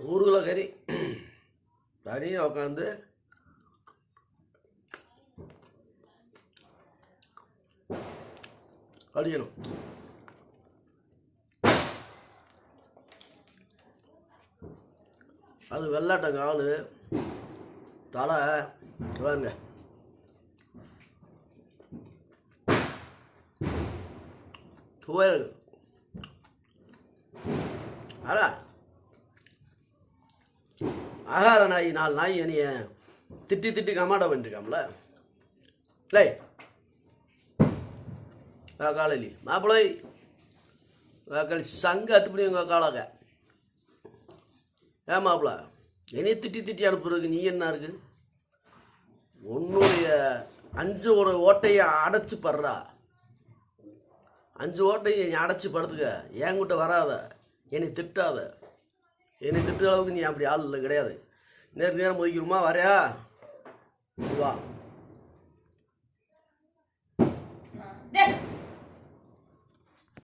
1 kilo கறி தனியாக உட்காந்து கழிக்கணும். அது வெள்ளாட்ட கால் தலை வாங்க துவையல். அதான் ஆகார நாய் 4 நாய் என்னைய திட்டி கமாட பண்ணிருக்காம்ல. லே காலையில் மாப்பிள்ளை காலி சங்க அத்துப்படி உங்கள் காலாக ஏன் மாப்பிள்ள என்னைய திட்டி அனுப்புறதுக்கு நீ என்ன இருக்கு? உன்னுடைய 5 ஓட்டையை அடைச்சி படுறா. 5 ஓட்டையை நீ அடைச்சி படுத்துக்க. என்கிட்ட வராத, என்னை திட்டாத. என்னை திட்டுற அளவுக்கு நீ அப்படி ஆள் இல்லை, கிடையாது. நேரம் போய்க்கிறோமா? வரையா வா.